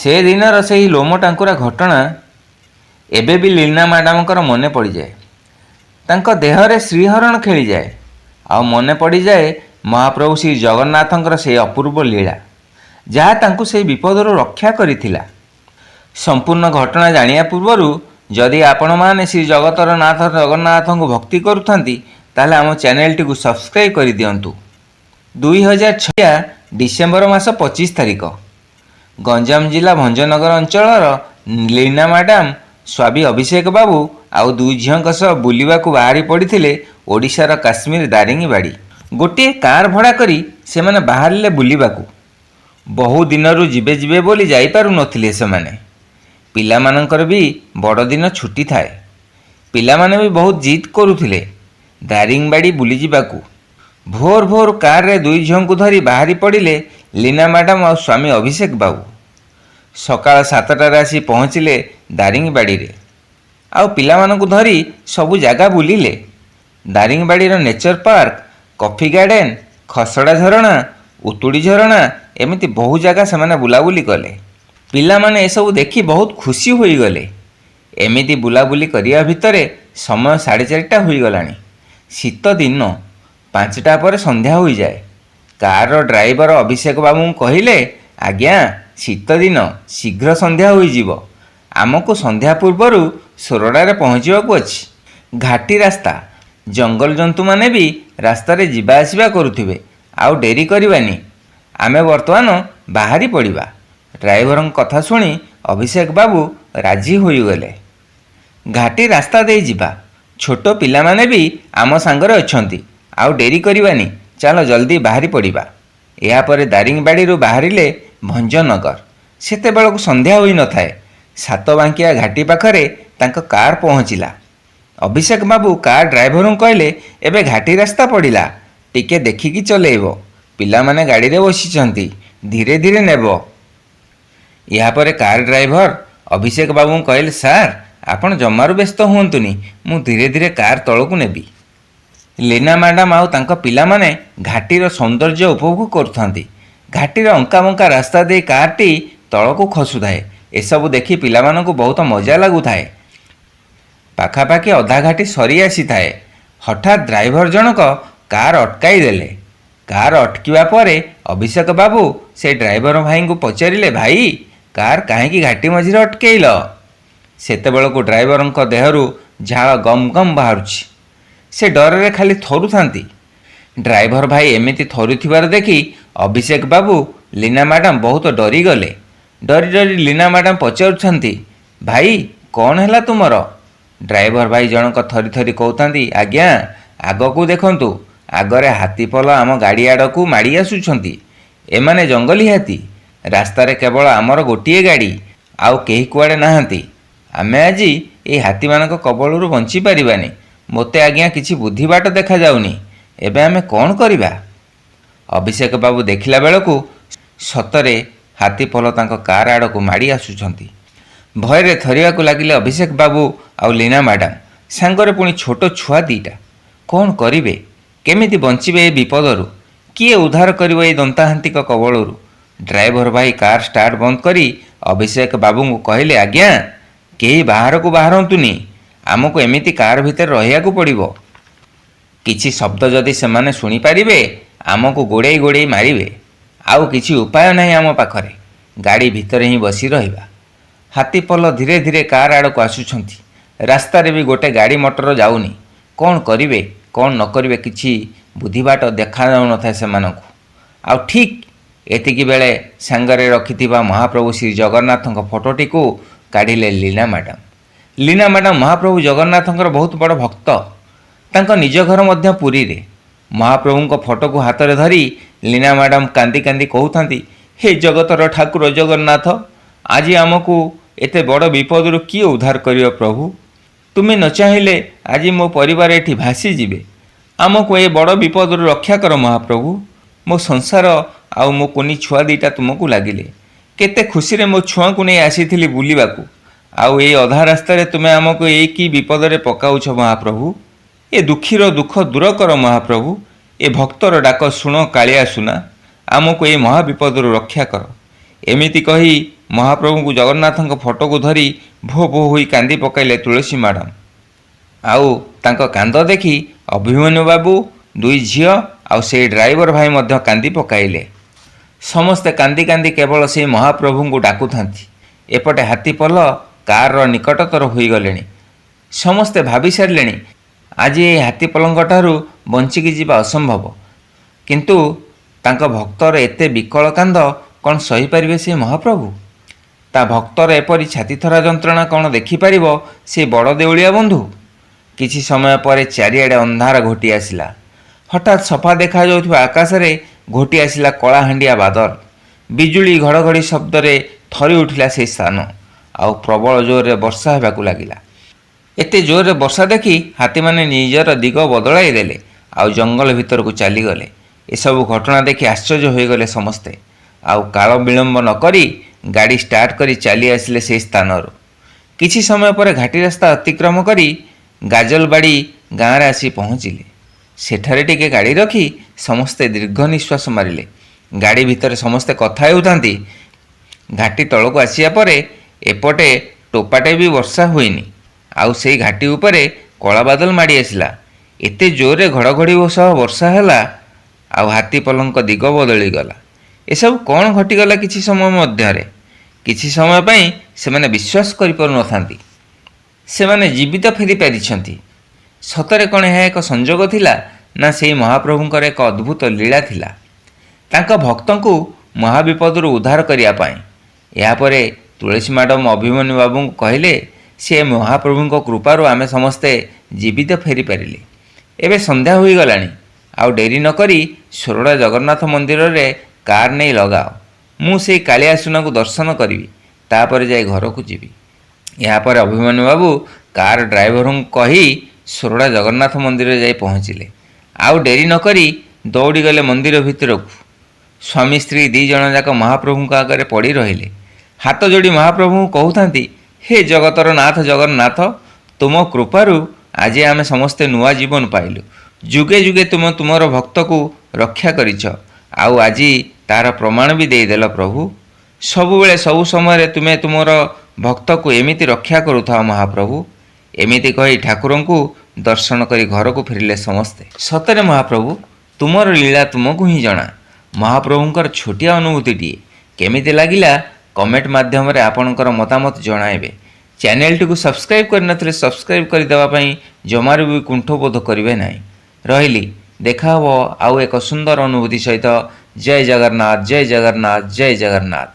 ସେ ଦିନର ସେହି ଲୋମ ଟାଙ୍କୁରା ଘଟଣା ଏବେ ବି ଲିନା ମ୍ୟାଡ଼ାମଙ୍କର ମନେ ପଡ଼ିଯାଏ। ତାଙ୍କ ଦେହରେ ଶ୍ରୀହରଣ ଖେଳିଯାଏ। ଆଉ ମନେ ପଡ଼ିଯାଏ ମହାପ୍ରଭୁ ଶ୍ରୀ ଜଗନ୍ନାଥଙ୍କର ସେହି ଅପୂର୍ବ ଲୀଳା, ଯାହା ତାଙ୍କୁ ସେହି ବିପଦରୁ ରକ୍ଷା କରିଥିଲା। ସମ୍ପୂର୍ଣ୍ଣ ଘଟଣା ଜାଣିବା ପୂର୍ବରୁ ଯଦି ଆପଣମାନେ ଶ୍ରୀ ଜଗତର ନାଥ ଜଗନ୍ନାଥଙ୍କୁ ଭକ୍ତି କରୁଥାନ୍ତି, ତାହେଲେ ଆମ ଚ୍ୟାନେଲଟିକୁ ସବସ୍କ୍ରାଇବ୍ କରିଦିଅନ୍ତୁ। 2006 ଡିସେମ୍ବର ମାସ 25 ତାରିଖ ଗଞ୍ଜାମ ଜିଲ୍ଲା ଭଞ୍ଜନଗର ଅଞ୍ଚଳର ଲୀନା ମ୍ୟାଡ଼ାମ ସ୍ୱାମୀ ଅଭିଷେକ ବାବୁ ଆଉ ଦୁଇ ଝିଅଙ୍କ ସହ ବୁଲିବାକୁ ବାହାରି ପଡ଼ିଥିଲେ ଓଡ଼ିଶାର କାଶ୍ମୀର ଦାରିଙ୍ଗିବାଡ଼ି। ଗୋଟିଏ କାର୍ ଭଡ଼ା କରି ସେମାନେ ବାହାରିଲେ ବୁଲିବାକୁ। ବହୁ ଦିନରୁ ଯିବେ ଯିବେ ବୋଲି ଯାଇପାରୁନଥିଲେ ସେମାନେ। ପିଲାମାନଙ୍କର ବି ବଡ଼ଦିନ ଛୁଟି ଥାଏ। ପିଲାମାନେ ବି ବହୁତ ଜିଦ୍ କରୁଥିଲେ ଦାରିଙ୍ଗିବାଡ଼ି ବୁଲିଯିବାକୁ। ଭୋର ଭୋର କାର୍ରେ ଦୁଇ ଝିଅଙ୍କୁ ଧରି ବାହାରି ପଡ଼ିଲେ ଲୀନା ମ୍ୟାଡ଼ାମ ଆଉ ସ୍ୱାମୀ ଅଭିଷେକ ବାବୁ। ସକାଳ 7ଟାରେ ଆସି ପହଞ୍ଚିଲେ ଦାରିଙ୍ଗିବାଡ଼ିରେ। ଆଉ ପିଲାମାନଙ୍କୁ ଧରି ସବୁ ଜାଗା ବୁଲିଲେ। ଦାରିଙ୍ଗିବାଡ଼ିର ନେଚର ପାର୍କ, କଫି ଗାର୍ଡ଼େନ, ଖସଡ଼ା ଝରଣା, ଉତୁଡ଼ି ଝରଣା, ଏମିତି ବହୁ ଜାଗା ସେମାନେ ବୁଲାବୁଲି କଲେ। ପିଲାମାନେ ଏସବୁ ଦେଖି ବହୁତ ଖୁସି ହୋଇଗଲେ। ଏମିତି ବୁଲାବୁଲି କରିବା ଭିତରେ ସମୟ 4:30 ହୋଇଗଲାଣି। ଶୀତ ଦିନ, 5ଟା ପରେ ସନ୍ଧ୍ୟା ହୋଇଯାଏ। କାରର ଡ୍ରାଇଭର ଅଭିଷେକ ବାବୁଙ୍କୁ କହିଲେ, ଆଜ୍ଞା ଶୀତ ଦିନ, ଶୀଘ୍ର ସନ୍ଧ୍ୟା ହୋଇଯିବ। ଆମକୁ ସନ୍ଧ୍ୟା ପୂର୍ବରୁ ସୋରଡ଼ାରେ ପହଞ୍ଚିବାକୁ ଅଛି। ଘାଟି ରାସ୍ତା, ଜଙ୍ଗଲ ଜନ୍ତୁମାନେ ବି ରାସ୍ତାରେ ଯିବା ଆସିବା କରୁଥିବେ। ଆଉ ଡେରି କରିବାନି, ଆମେ ବର୍ତ୍ତମାନ ବାହାରି ପଡ଼ିବା। ଡ୍ରାଇଭରଙ୍କ କଥା ଶୁଣି ଅଭିଷେକ ବାବୁ ରାଜି ହୋଇଗଲେ। ଘାଟି ରାସ୍ତା ଦେଇ ଯିବା। ଛୋଟ ପିଲାମାନେ ବି ଆମ ସାଙ୍ଗରେ ଅଛନ୍ତି। ଆଉ ଡେରି କରିବାନି, ଚାଲ ଜଲ୍ଦି ବାହାରି ପଡ଼ିବା। ଏହାପରେ ଦାରିଙ୍ଗିବାଡ଼ିରୁ ବାହାରିଲେ ଭଞ୍ଜନଗର। ସେତେବେଳକୁ ସନ୍ଧ୍ୟା ହୋଇନଥାଏ। ସାତବାଙ୍କିଆ ଘାଟି ପାଖରେ ତାଙ୍କ କାର୍ ପହଞ୍ଚିଲା। ଅଭିଷେକ ବାବୁ କାର୍ ଡ୍ରାଇଭରଙ୍କୁ କହିଲେ, ଏବେ ଘାଟି ରାସ୍ତା ପଡ଼ିଲା, ଟିକେ ଦେଖିକି ଚଲେଇବ। ପିଲାମାନେ ଗାଡ଼ିରେ ବସିଛନ୍ତି, ଧୀରେ ଧୀରେ ନେବ। ଏହାପରେ କାର୍ ଡ୍ରାଇଭର ଅଭିଷେକ ବାବୁଙ୍କୁ କହିଲେ, ସାର୍ ଆପଣ ଜମାରୁ ବ୍ୟସ୍ତ ହୁଅନ୍ତୁନି, ମୁଁ ଧୀରେ ଧୀରେ କାର୍ ତଳକୁ ନେବି। ଲୀନା ମ୍ୟାଡ଼ାମ ଆଉ ତାଙ୍କ ପିଲାମାନେ ଘାଟିର ସୌନ୍ଦର୍ଯ୍ୟ ଉପଭୋଗ କରୁଥାନ୍ତି। ଘାଟିର ଅଙ୍କାବଙ୍କା ରାସ୍ତା ଦେଇ କାର୍ଟି ତଳକୁ ଖସୁଥାଏ। ଏସବୁ ଦେଖି ପିଲାମାନଙ୍କୁ ବହୁତ ମଜା ଲାଗୁଥାଏ। ପାଖାପାଖି ଅଧା ଘାଟି ସରି ଆସିଥାଏ। ହଠାତ୍ ଡ୍ରାଇଭର ଜଣକ କାର୍ ଅଟକାଇ ଦେଲେ। କାର୍ ଅଟକିବା ପରେ ଅଭିଷେକ ବାବୁ ସେ ଡ୍ରାଇଭର ଭାଇଙ୍କୁ ପଚାରିଲେ, ଭାଇ କାର୍ କାହିଁକି ଘାଟି ମଝିରେ ଅଟକେଇଲ? ସେତେବେଳକୁ ଡ୍ରାଇଭରଙ୍କ ଦେହରୁ ଝାଳ ଗମ ଗମ ବାହାରୁଛି। ସେ ଡରରେ ଖାଲି ଥରୁଥାନ୍ତି। ଡ୍ରାଇଭର ଭାଇ ଏମିତି ଥରୁଥିବାର ଦେଖି ଅଭିଷେକ ବାବୁ, ଲୀନା ମ୍ୟାଡ଼ାମ ବହୁତ ଡରିଗଲେ। ଡରି ଡରି ଲୀନା ମ୍ୟାଡ଼ାମ ପଚାରୁଛନ୍ତି, ଭାଇ କ'ଣ ହେଲା ତୁମର? ଡ୍ରାଇଭର ଭାଇ ଜଣକ ଥରି ଥରି କହୁଥାନ୍ତି, ଆଜ୍ଞା ଆଗକୁ ଦେଖନ୍ତୁ, ଆଗରେ ହାତୀପଲ ଆମ ଗାଡ଼ି ଆଡ଼କୁ ମାଡ଼ି ଆସୁଛନ୍ତି। ଏମାନେ ଜଙ୍ଗଲୀ ହାତୀ। ରାସ୍ତାରେ କେବଳ ଆମର ଗୋଟିଏ ଗାଡ଼ି, ଆଉ କେହି କୁଆଡ଼େ ନାହାନ୍ତି। ଆମେ ଆଜି ଏହି ହାତୀମାନଙ୍କ କବଳରୁ ବଞ୍ଚିପାରିବାନି। ମୋତେ ଆଜ୍ଞା କିଛି ବୁଦ୍ଧି ବାଟ ଦେଖାଯାଉନି। ଏବେ ଆମେ କ'ଣ କରିବା? ଅଭିଷେକ ବାବୁ ଦେଖିଲା ବେଳକୁ ସତରେ ହାତୀପଲ ତାଙ୍କ କାର୍ ଆଡ଼କୁ ମାଡ଼ି ଆସୁଛନ୍ତି। ଭୟରେ ଥରିବାକୁ ଲାଗିଲେ ଅଭିଷେକ ବାବୁ ଆଉ ଲୀନା ମ୍ୟାଡ଼ାମ। ସାଙ୍ଗରେ ପୁଣି ଛୋଟ ଛୁଆ ଦିଟା। କ'ଣ କରିବେ? କେମିତି ବଞ୍ଚିବେ ଏ ବିପଦରୁ? କିଏ ଉଦ୍ଧାର କରିବ এই ଦନ୍ତାହାତୀଙ୍କ କବଳରୁ? ଡ୍ରାଇଭର ଭାଇ କାର୍ ଷ୍ଟାର୍ଟ ବନ୍ଦ କରି ଅଭିଷେକ ବାବୁଙ୍କୁ କହିଲେ, ଆଜ୍ଞା କେହି ବାହାରକୁ ବାହାରନ୍ତୁନି। ଆମକୁ ଏମିତି କାର୍ ଭିତରେ ରହିବାକୁ ପଡ଼ିବ। କିଛି ଶବ୍ଦ ଯଦି ସେମାନେ ଶୁଣିପାରିବେ, ଆମକୁ ଗୋଡ଼େଇ ଗୋଡ଼େଇ ମାରିବେ। ଆଉ କିଛି ଉପାୟ ନାହିଁ ଆମ ପାଖରେ। ଗାଡ଼ି ଭିତରେ ହିଁ ବସି ରହିବା। ହାତୀପଲ ଧୀରେ ଧୀରେ କାର୍ ଆଡ଼କୁ ଆସୁଛନ୍ତି। ରାସ୍ତାରେ ବି ଗୋଟେ ଗାଡ଼ି ମଟର ଯାଉନି। କ'ଣ କରିବେ, କ'ଣ ନ କରିବେ, କିଛି ବୁଦ୍ଧିବାଟ ଦେଖାଯାଉନଥାଏ ସେମାନଙ୍କୁ। ଆଉ ଠିକ୍ ଏତିକି ବେଳେ ସାଙ୍ଗରେ ରଖିଥିବା ମହାପ୍ରଭୁ ଶ୍ରୀ ଜଗନ୍ନାଥଙ୍କ ଫଟୋଟିକୁ କାଢ଼ିଲେ ଲୀନା ମ୍ୟାଡ଼ାମ। ଲୀନା ମ୍ୟାଡ଼ାମ ମହାପ୍ରଭୁ ଜଗନ୍ନାଥଙ୍କର ବହୁତ ବଡ଼ ଭକ୍ତ। ତାଙ୍କ ନିଜ ଘର ମଧ୍ୟ ପୁରୀରେ। ମହାପ୍ରଭୁଙ୍କ ଫଟୋକୁ ହାତରେ ଧରି ଲୀନା ମ୍ୟାଡ଼ାମ କାନ୍ଦି କାନ୍ଦି କହୁଥାନ୍ତି, ହେ ଜଗତର ଠାକୁର ଜଗନ୍ନାଥ, ଆଜି ଆମକୁ ଏତେ ବଡ଼ ବିପଦରୁ କିଏ ଉଦ୍ଧାର କରିବ ପ୍ରଭୁ? ତୁମେ ନ ଚାହିଁଲେ ଆଜି ମୋ ପରିବାର ଏଠି ଭାସିଯିବେ। ଆମକୁ ଏ ବଡ଼ ବିପଦରୁ ରକ୍ଷା କର ମହାପ୍ରଭୁ। ମୋ ସଂସାର ଆଉ ମୋ କୁନି ଛୁଆ ଦିଟା ତୁମକୁ ଲାଗିଲେ। କେତେ ଖୁସିରେ ମୋ ଛୁଆଙ୍କୁ ନେଇ ଆସିଥିଲି ବୁଲିବାକୁ, ଆଉ ଏଇ ଅଧା ରାସ୍ତାରେ ତୁମେ ଆମକୁ ଏଇ କି ବିପଦରେ ପକାଉଛ ମହାପ୍ରଭୁ। ଏ ଦୁଃଖୀର ଦୁଃଖ ଦୂର କର ମହାପ୍ରଭୁ। ଏ ଭକ୍ତର ଡାକ ଶୁଣ କାଳିଆ ସୁନା। ଆମକୁ ଏଇ ମହାବିପଦରୁ ରକ୍ଷା କର। ଏମିତି କହି ମହାପ୍ରଭୁଙ୍କୁ ଜଗନ୍ନାଥଙ୍କ ଫଟୋକୁ ଧରି ଭୋ ଭୋ ହୋଇ କାନ୍ଦି ପକାଇଲେ ତୁଳସୀ ମ୍ୟାଡ଼ାମ। ଆଉ ତାଙ୍କ କାନ୍ଦ ଦେଖି ଅଭିମନ୍ୟୁ ବାବୁ, ଦୁଇ ଝିଅ ଆଉ ସେଇ ଡ୍ରାଇଭର ଭାଇ ମଧ୍ୟ କାନ୍ଦି ପକାଇଲେ। ସମସ୍ତେ କାନ୍ଦି କାନ୍ଦି କେବଳ ସେଇ ମହାପ୍ରଭୁଙ୍କୁ ଡାକୁଥାନ୍ତି। ଏପଟେ ହାତୀପଲ କାରର ନିକଟତର ହୋଇଗଲେଣି। ସମସ୍ତେ ଭାବି ସାରିଲେଣି ଆଜି ଏହି ହାତୀପଲଙ୍କଠାରୁ ବଞ୍ଚିକି ଯିବା ଅସମ୍ଭବ। କିନ୍ତୁ ତାଙ୍କ ଭକ୍ତର ଏତେ ବିକଳ କାନ୍ଦ କ'ଣ ସହିପାରିବେ ସେ ମହାପ୍ରଭୁ? ତା ଭକ୍ତର ଏପରି ଛାତିଥରା ଯନ୍ତ୍ରଣା କ'ଣ ଦେଖିପାରିବ ସେ ବଡ଼ ଦେଉଳିଆ ବନ୍ଧୁ? କିଛି ସମୟ ପରେ ଚାରିଆଡ଼େ ଅନ୍ଧାର ଘୋଟି ଆସିଲା। ହଠାତ୍ ସଫା ଦେଖାଯାଉଥିବା ଆକାଶରେ ଘୋଟି ଆସିଲା କଳାହାଣ୍ଡିଆ ବାଦଲ। ବିଜୁଳି ଘଡ଼ଘଡ଼ି ଶବ୍ଦରେ ଥରି ଉଠିଲା ସେହି ସ୍ଥାନ। ଆଉ ପ୍ରବଳ ଜୋରରେ ବର୍ଷା ହେବାକୁ ଲାଗିଲା। ଏତେ ଜୋରରେ ବର୍ଷା ଦେଖି ହାତୀମାନେ ନିଜର ଦିଗ ବଦଳାଇ ଦେଲେ ଆଉ ଜଙ୍ଗଲ ଭିତରକୁ ଚାଲିଗଲେ। ଏସବୁ ଘଟଣା ଦେଖି ଆଶ୍ଚର୍ଯ୍ୟ ହୋଇଗଲେ ସମସ୍ତେ। ଆଉ କାଳ ବିଳମ୍ବ ନ କରି ଗାଡ଼ି ଷ୍ଟାର୍ଟ କରି ଚାଲି ଆସିଲେ ସେହି ସ୍ଥାନରୁ। କିଛି ସମୟ ପରେ ଘାଟି ରାସ୍ତା ଅତିକ୍ରମ କରି ଗାଜଲବାଡ଼ି ଗାଁରେ ଆସି ପହଞ୍ଚିଲେ। ସେଠାରେ ଟିକେ ଗାଡ଼ି ରଖି ସମସ୍ତେ ଦୀର୍ଘ ନିଶ୍ୱାସ ମାରିଲେ। ଗାଡ଼ି ଭିତରେ ସମସ୍ତେ କଥା ହେଉଥାନ୍ତି। ଘାଟି ତଳକୁ ଆସିବା ପରେ ଏପଟେ ଟୋପାଟେ ବି ବର୍ଷା ହୋଇନି। ଆଉ ସେଇ ଘାଟି ଉପରେ କଳା ବାଦଲ ମାଡ଼ି ଆସିଲା। ଏତେ ଜୋରରେ ଘଡ଼ଘଡ଼ି ସହ ବର୍ଷା ହେଲା ଆଉ ହାତୀପଲଙ୍କ ଦିଗ ବଦଳିଗଲା। ଏସବୁ କ'ଣ ଘଟିଗଲା କିଛି ସମୟ ମଧ୍ୟରେ? କିଛି ସମୟ ପାଇଁ ସେମାନେ ବିଶ୍ୱାସ କରିପାରୁନଥାନ୍ତି। ସେମାନେ ଜୀବିତ ଫେରି ପାରିଛନ୍ତି। ସତରେ କ'ଣ ଏହା ଏକ ସଂଯୋଗ ଥିଲା, ନା ସେହି ମହାପ୍ରଭୁଙ୍କର ଏକ ଅଦ୍ଭୁତ ଲୀଳା ଥିଲା ତାଙ୍କ ଭକ୍ତଙ୍କୁ ମହାବିପଦରୁ ଉଦ୍ଧାର କରିବା ପାଇଁ? ଏହାପରେ ତୁଳସୀ ମ୍ୟାଡ଼ାମ ଅଭିମନ୍ୟୁ ବାବୁଙ୍କୁ କହିଲେ, ସେ ମହାପ୍ରଭୁଙ୍କ କୃପାରୁ ଆମେ ସମସ୍ତେ ଜୀବିତ ଫେରିପାରିଲେ। ଏବେ ସନ୍ଧ୍ୟା ହୋଇଗଲାଣି। ଆଉ ଡେରି ନ କରି ସୋରଡ଼ା ଜଗନ୍ନାଥ ମନ୍ଦିରରେ କାର୍ ନେଇ ଲଗାଅ। ମୁଁ ସେଇ କାଳିଆ ସୁନାକୁ ଦର୍ଶନ କରିବି, ତାପରେ ଯାଇ ଘରକୁ ଯିବି। ଏହାପରେ ଅଭିମନ୍ୟୁ ବାବୁ କାର୍ ଡ୍ରାଇଭରଙ୍କୁ କହି ସୋରଡ଼ା ଜଗନ୍ନାଥ ମନ୍ଦିରରେ ଯାଇ ପହଞ୍ଚିଲେ। ଆଉ ଡେରି ନ କରି ଦୌଡ଼ିଗଲେ ମନ୍ଦିର ଭିତରକୁ। ସ୍ୱାମୀ ସ୍ତ୍ରୀ ଦୁଇ ଜଣ ଯାକ ମହାପ୍ରଭୁଙ୍କ ଆଗରେ ପଡ଼ି ରହିଲେ। ହାତ ଯୋଡ଼ି ମହାପ୍ରଭୁଙ୍କୁ କହୁଥାନ୍ତି, ହେ ଜଗତର ନାଥ ଜଗନ୍ନାଥ, ତୁମ କୃପାରୁ ଆଜି ଆମେ ସମସ୍ତେ ନୂଆ ଜୀବନ ପାଇଲୁ। ଯୁଗେ ଯୁଗେ ତୁମେ ତୁମର ଭକ୍ତକୁ ରକ୍ଷା କରିଛ, ଆଉ ଆଜି ତାହାର ପ୍ରମାଣ ବି ଦେଇଦେଲ ପ୍ରଭୁ। ସବୁବେଳେ ସବୁ ସମୟରେ ତୁମେ ତୁମର ଭକ୍ତକୁ ଏମିତି ରକ୍ଷା କରୁଥାଅ ମହାପ୍ରଭୁ। ଏମିତି କହି ଠାକୁରଙ୍କୁ ଦର୍ଶନ କରି ଘରକୁ ଫେରିଲେ ସମସ୍ତେ। ସତରେ ମହାପ୍ରଭୁ, ତୁମର ଲୀଳା ତୁମକୁ ହିଁ ଜଣା। ମହାପ୍ରଭୁଙ୍କର ଛୋଟିଆ ଅନୁଭୂତିଟିଏ କେମିତି ଲାଗିଲା କମେଣ୍ଟ ମାଧ୍ୟମରେ ଆପଣଙ୍କର ମତାମତ ଜଣାଇବେ। ଚ୍ୟାନେଲଟିକୁ ସବସ୍କ୍ରାଇବ୍ କରିନଥିଲେ ସବସ୍କ୍ରାଇବ୍ କରିଦେବା ପାଇଁ ଜମାରୁ ବି କୁଣ୍ଠବୋଧ କରିବେ ନାହିଁ। ରହିଲି, ଦେଖା ହେବ ଆଉ ଏକ ସୁନ୍ଦର ଅନୁଭୂତି ସହିତ। ଜୟ ଜଗନ୍ନାଥ, ଜୟ ଜଗନ୍ନାଥ, ଜୟ ଜଗନ୍ନାଥ।